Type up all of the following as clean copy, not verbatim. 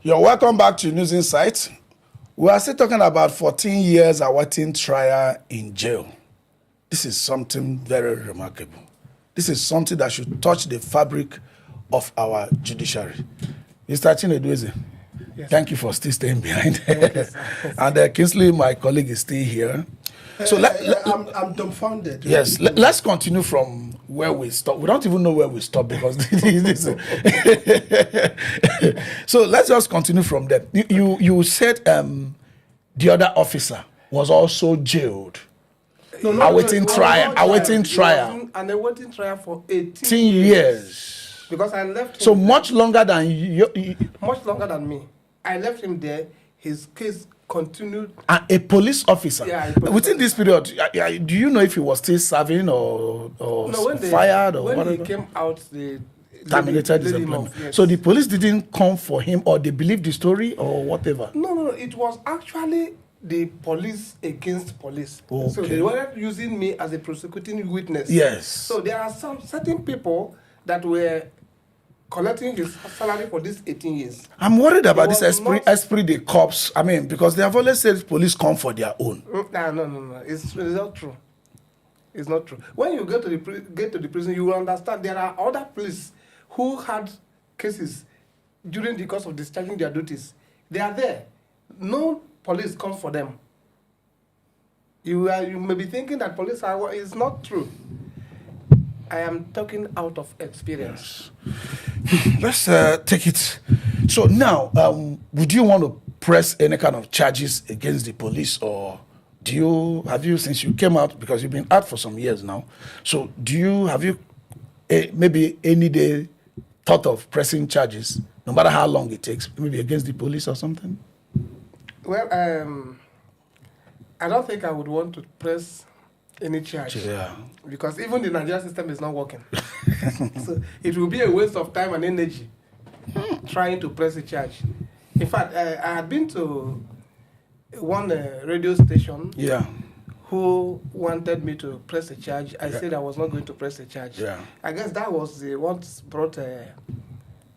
You're welcome back to News Insight. We are still talking about 14 years awaiting trial in jail. This is something very remarkable. This is something that should touch the fabric of our judiciary. Mr. Chinedu Eze, yes. Thank you for still staying behind. And Kingsley, my colleague, is still here. So I'm dumbfounded. Yes, let's continue from where we stop. We don't even know where we stop because so let's just continue from there. You said the other officer was also jailed. Awaiting trial. Awaiting trial for 18 years. Because I left him. So much longer than you. Much longer than me. I left him there. His case continued. And a police officer. Yeah. Within this period, do you know if he was still serving or fired or whatever? When he came out, they terminated his employment. Yes. So the police didn't come for him, or they believed the story, or whatever. No. It was actually the police against police. Okay. So they were using me as a prosecuting witness. Yes. So there are some certain people that were collecting his salary for these 18 years. I'm worried about this esprit de corps. I mean, because they have always said police come for their own. No. It's not true. It's not true. When you get to the prison, you will understand there are other police who had cases during the course of discharging their duties. They are there. No police comes for them. You may be thinking that police are. It's not true. I am talking out of experience. Let's take it. So now, would you want to press any kind of charges against the police, or have you since you came out, because you've been out for some years now? So have you maybe any day thought of pressing charges, no matter how long it takes, maybe against the police or something? Well, I don't think I would want to press any charge. Yeah. Because even the Nigerian system is not working. So it will be a waste of time and energy trying to press a charge. In fact, I had been to one radio station who wanted me to press a charge. I said I was not going to press a charge. Yeah. I guess that was what brought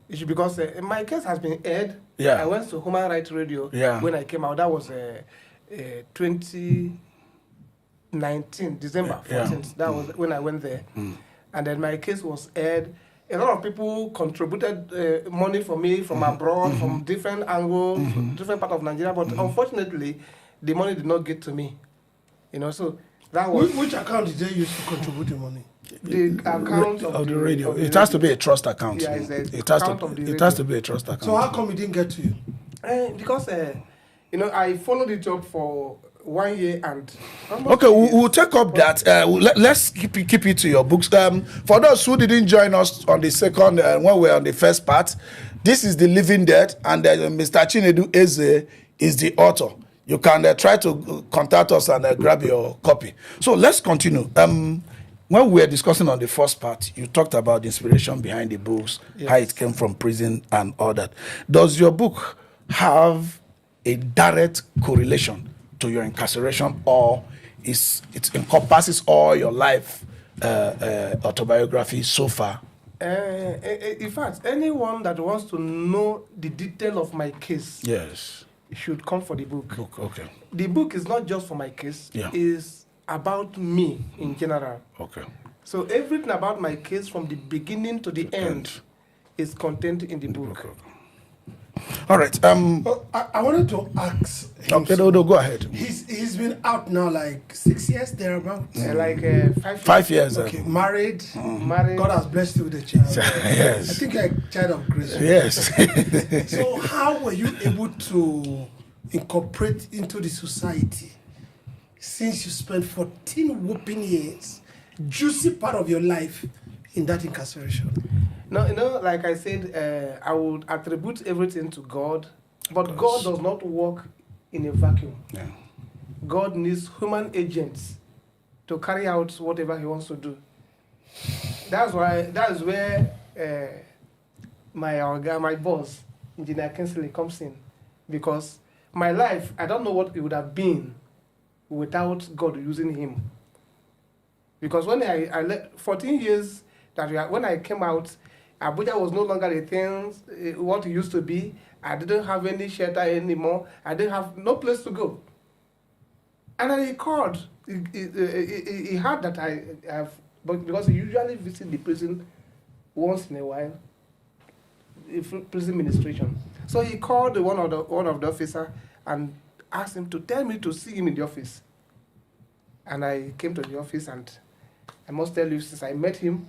issue, because my case has been aired. Yeah. I went to Human Rights Radio when I came out. That was 2019, December 14th. That was when I went there. And then my case was aired. A lot of people contributed money for me from abroad, from different angles, different part of Nigeria. But unfortunately, the money did not get to me. So that was... Which account did they use to contribute the money? The account of the radio. It has to be a trust account. Yeah, it has to be a trust account. So how come it didn't get to you? Because I followed it up for 1 year and... Okay, we'll take up that. Let's keep it to your books. For those who didn't join us on the second, when we were on the first part, this is The Living Dead, and Mr. Chinedu Eze is the author. You can try to contact us and grab your copy. So let's continue. When we were discussing on the first part, you talked about the inspiration behind the books, how it came from prison and all that. Does your book have a direct correlation to your incarceration, or it encompasses all your life autobiography so far? In fact, anyone that wants to know the detail of my case should come for the book. Okay. The book is not just for my case. It's about me in general. Okay. So everything about my case from the beginning to the end is contained in the book. Okay. All right. I wanted to ask him. Okay, go ahead. He's been out now like 6 years thereabout. Like 5 years. 5 years. Okay, married. Married. God has blessed you with a child. Yes. I think you're a child of grace. Yes. So how were you able to incorporate into the society since you spent 14 whooping years, juicy part of your life in that incarceration? No, like I said, I would attribute everything to God, but God does not work in a vacuum. Yeah. God needs human agents to carry out whatever He wants to do. That is where my boss, Engineer Kingsley, comes in, because my life, I don't know what it would have been without God using him. Because when I left 14 years when I came out, Abuja was no longer a thing, what it used to be. I didn't have any shelter anymore. I didn't have no place to go. And then he called. He heard that I have, but because he usually visit the prison once in a while, prison administration. So he called one of the officer and asked him to tell me to see him in the office. And I came to the office, and I must tell you, since I met him,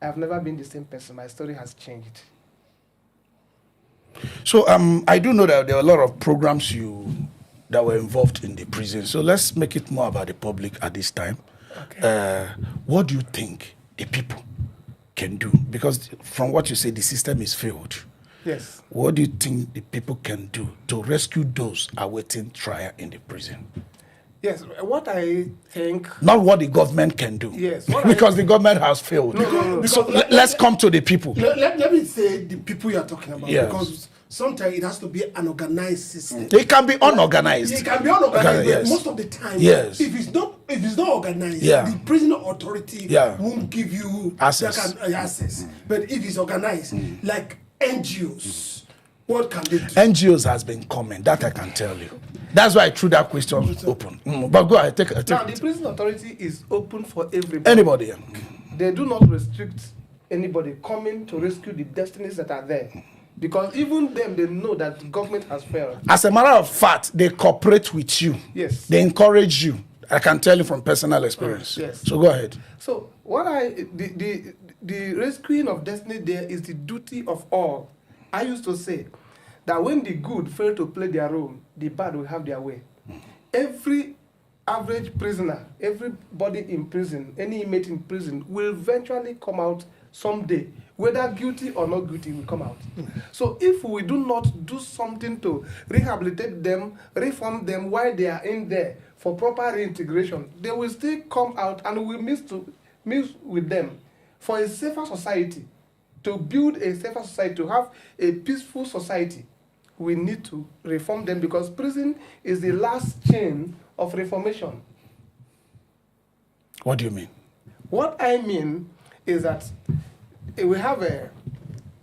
I have never been the same person. My story has changed. So I do know that there are a lot of programs that were involved in the prison. So let's make it more about the public at this time. Okay. What do you think the people can do? Because from what you say, the system is failed. Yes. What do you think the people can do to rescue those awaiting trial in the prison? Yes, what I think... Not what the government can do. Yes. Because the government has failed. No. So let's come to the people. Let me say the people you are talking about. Yes. Because sometimes it has to be an organized system. It can be unorganized. It can be unorganized, Yes. but most of the time, Yes. if it's not organized, Yeah. the prison authority Yeah. won't give you Access. access. But if it's organized, like NGOs, what can they do? NGOs has been coming, that I can tell you. That's why I threw that question open. But go ahead, take Now, the prison authority is open for everybody. anybody. They do not restrict anybody coming to rescue the destinies that are there. Because even them, they know that the government has failed. As a matter of fact, they cooperate with you. Yes. They encourage you. I can tell you from personal experience. Yes. So go ahead. So the rescuing of destiny there is the duty of all. I used to say that when the good fail to play their role, the bad will have their way. Every average prisoner, everybody in prison, any inmate in prison will eventually come out someday. Whether guilty or not guilty will come out. So if we do not do something to rehabilitate them, reform them while they are in there for proper reintegration, they will still come out and we mix with them for a safer society. To build a safer society, to have a peaceful society, we need to reform them because prison is the last chain of reformation. What do you mean? What I mean is that we have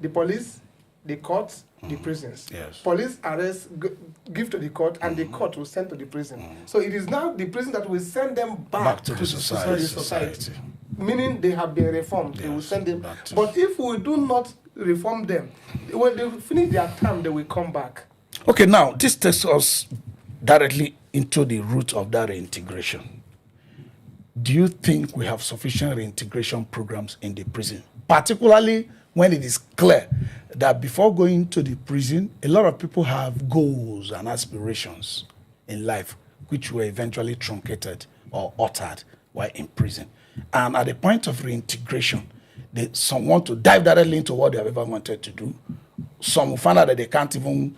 the police, the courts, the prisons. Yes. Police arrest, give to the court, and the court will send to the prison. So it is now the prison that will send them back to the society. Meaning they have been reformed. They will send them. back to- But if we do not reform them, when they finish their term, they will come back. Okay, now this takes us directly into the root of that reintegration. Do you think we have sufficient reintegration programs in the prison? Particularly when it is clear that before going to the prison, a lot of people have goals and aspirations in life which were eventually truncated or altered while in prison. And at the point of reintegration, some want to dive directly into what they have ever wanted to do. Some will find out that they can't even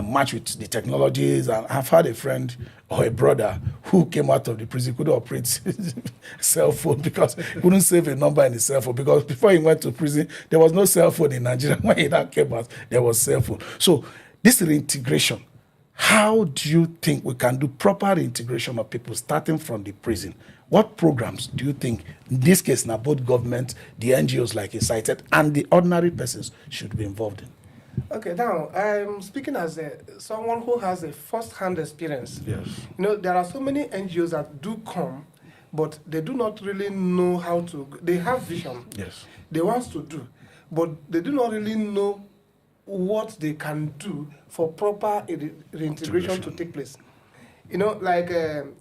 match with the technologies. And I've had a friend or a brother who came out of the prison, couldn't operate cell phone because he couldn't save a number in his cell phone, because before he went to prison, there was no cell phone in Nigeria. When he now came out, there was cell phone. So this reintegration, how do you think we can do proper reintegration of people starting from the prison? What programs do you think, in this case now, both government, the NGOs like you cited, and the ordinary persons should be involved in? Okay, now I'm speaking as someone who has a first-hand experience. Yes. You know, there are so many NGOs that do come, but they do not really know how to. They have vision. Yes. They want to do, but they do not really know what they can do for proper reintegration to take place. You know, like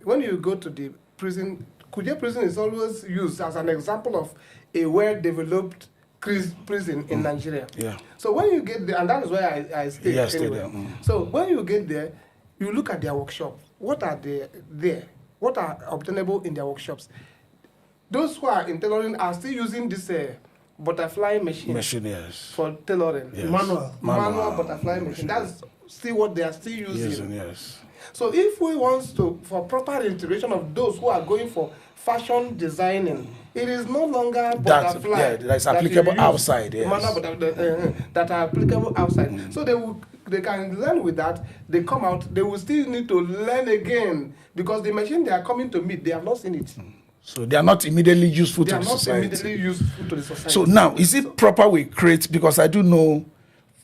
when you go to the prison, Kuje prison is always used as an example of a well-developed prison in Nigeria. Yeah. So when you get there, and that is where I stayed. Yeah, stay anyway. there. So when you get there, you look at their workshop. What are they there? What are obtainable in their workshops? Those who are in tailoring are still using this butterfly machine Yes. for tailoring. Yes. Manual butterfly machine. That's still what they are still using. Yes. So if we want for proper integration of those who are going for fashion designing, it is no longer butterfly that's applicable outside. Yes. that are applicable outside. So they can learn with that. They come out, they will still need to learn again because the machine they are coming to meet, they have not seen it. So they are not immediately useful They to are the not society. immediately useful to the society. So now, is it proper we create, because I do know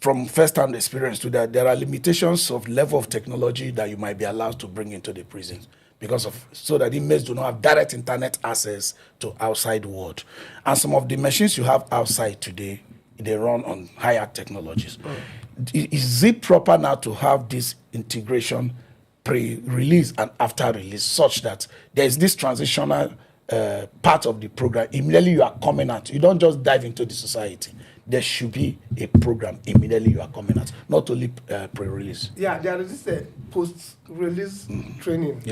from first-hand experience to that there are limitations of level of technology that you might be allowed to bring into the prisons because of, so that inmates do not have direct internet access to outside world. And some of the machines you have outside today, they run on higher technologies. Is it proper now to have this integration pre-release and after release such that there is this transitional part of the program? Immediately you are coming out, you don't just dive into the society. There should be a program immediately you are coming out, not only pre-release. Yeah, there is this post-release training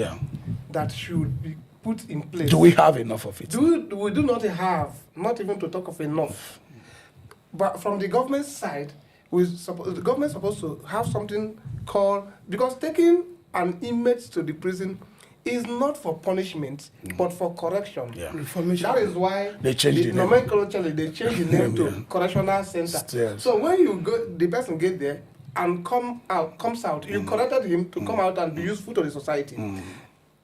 that should be put in place. Do we have enough of it? We do not have, not even to talk of enough. But from the government side, the government is supposed to have something called, because taking an inmate to the prison is not for punishment, but for correction. Reformation. That is why they changed the name. nomenclaturally they changed the name to correctional center. Yes. So when you go, the person get there and comes out, you corrected him to come out and be useful to the society.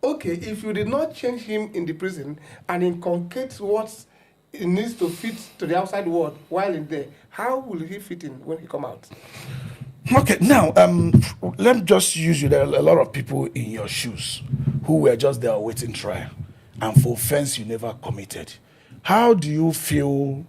Okay, if you did not change him in the prison and inculcate what it needs to fit to the outside world while in there, how will he fit in when he come out? Okay, now let me just use you. There are a lot of people in your shoes who were just there awaiting trial, and for offense you never committed. How do you feel?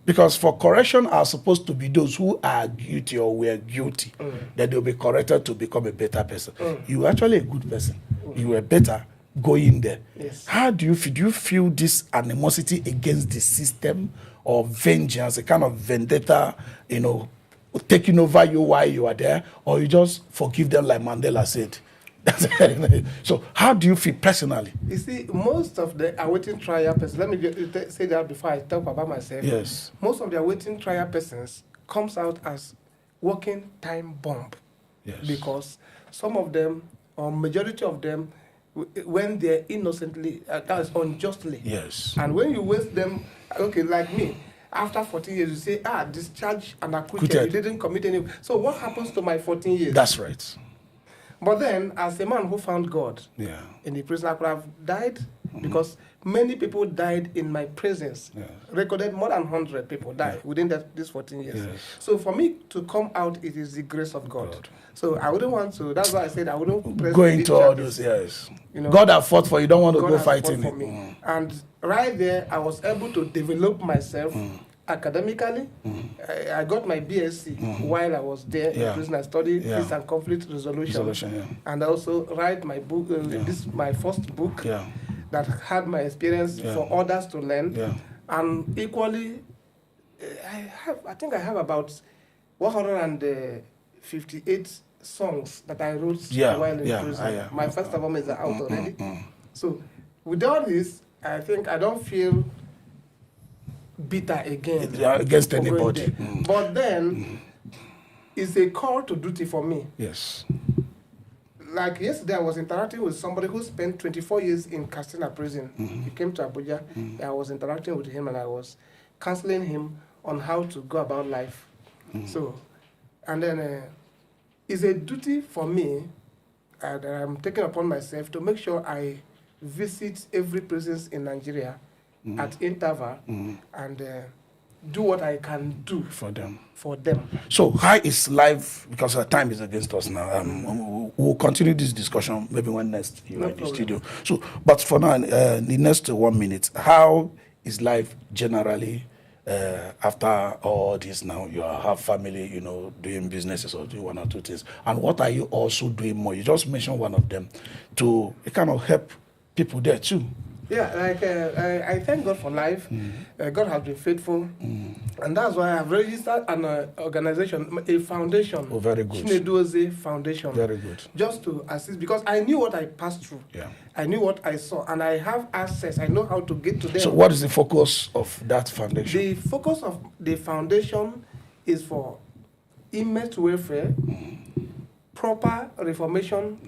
Because for correction are supposed to be those who are guilty or were guilty, that they'll be corrected to become a better person. You were actually a good person. You were better going there. Yes. How do you feel? Do you feel this animosity against the system or vengeance, a kind of vendetta, taking over you while you are there, or you just forgive them like Mandela said? So how do you feel personally? You see, most of the awaiting trial persons, let me just say that before I talk about myself. Yes. Most of the awaiting trial persons comes out as working time bomb. Yes. Because some of them, or majority of them, when they're innocently, that is unjustly. Yes. And when you waste them, okay, like me, after 14 years, you say, discharge and acquitted. Acquitted. You didn't commit any. So what happens to my 14 years? That's right. But then, as a man who found God in the prison, I could have died because many people died in my presence. Recorded more than 100 people died within these 14 years. Yes. So for me to come out, it is the grace of God. So I wouldn't want to, that's why I said I wouldn't press Go big into all charges. those, yes. You know, God has fought for you, don't want to God go has fought fighting for it. me. And right there, I was able to develop myself academically. I got my BSc while I was there in prison. I studied peace and conflict resolution. And I also write my book, this is my first book that had my experience for others to learn. And equally, I think I have about 158 songs that I wrote while in prison. My first album is out already. So with all this, I think I don't feel bitter again against anybody. But then it's a call to duty for me. Yes. Like yesterday, I was interacting with somebody who spent 24 years in Katsina prison. He came to Abuja. I was interacting with him and I was counseling him on how to go about life. So, and then it's a duty for me that I'm taking upon myself to make sure I visit every prison in Nigeria at interval and do what I can do for them. So how is life, because our time is against us now, we'll continue this discussion maybe when next you are in the studio. So, but for now, the next 1 minute, how is life generally after all this now? You have family, doing businesses or doing one or two things. And what are you also doing more? You just mentioned one of them to kind of help people there too. Yeah, like I thank God for life. God has been faithful, and that's why I've registered an organization, a foundation. Oh, very good. Chinedu Eze Foundation. Very good. Just to assist, because I knew what I passed through. I knew what I saw, and I have access. I know how to get to them. So, what is the focus of that foundation? The focus of the foundation is for inmate welfare, proper reformation,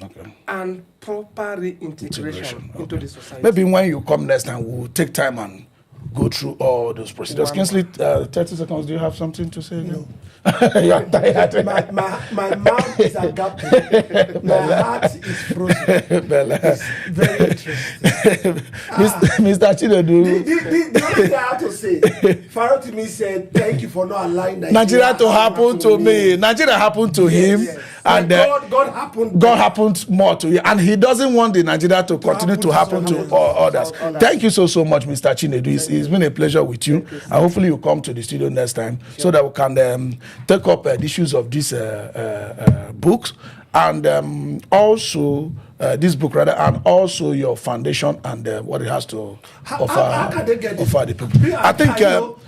and proper reintegration into the society. Maybe when you come next time, we'll take time and go through all those procedures. Kingsley, 30 seconds. Do you have something to say? No. You are tired. My mouth is agape. My heart is frozen. Bella. It's very interesting. Mr. Chinedu. The only thing I have to say, Pharaoh to me said, thank you for not allowing Nigeria to happen to me. Nigeria happened to him. Yes. And God happened more to him. And he doesn't want the Nigeria to continue to happen to others. Thank you so much, Mr. Chinedu. It's been a pleasure with you. And hopefully you come to the studio next time so that we can take up the issues of these books and also this book rather, and also your foundation and what it has to offer. How can they get offer the people? I think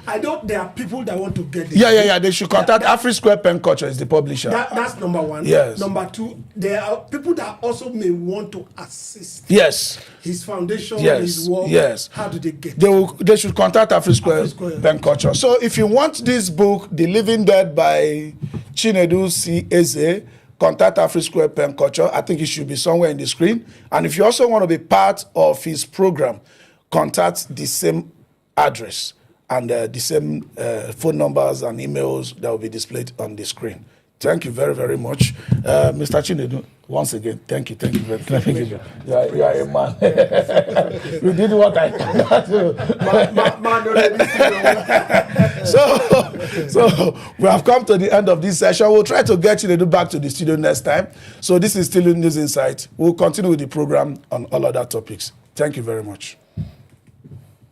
I know there are people that want to get it. Yeah. They should contact Afri Square Pen Culture is the publisher. That's number one. Yes. Number two, there are people that also may want to assist. Yes. His foundation, Yes. his work. Yes. How do they get They should contact Afri Square Square. Pen Culture. So if you want this book, The Living Dead by Chinedu Eze, contact Afri Square Pen Culture. I think it should be somewhere in the screen. And if you also want to be part of his program, contact the same address and the same phone numbers and emails that will be displayed on the screen. Thank you very, very much. Mr. Chinedu, once again, thank you. Thank you. You are a man. You did what I cannot do. So we have come to the end of this session. We'll try to get Chinedu back to the studio next time. So this is still News Insight. We'll continue with the program on all other topics. Thank you very much.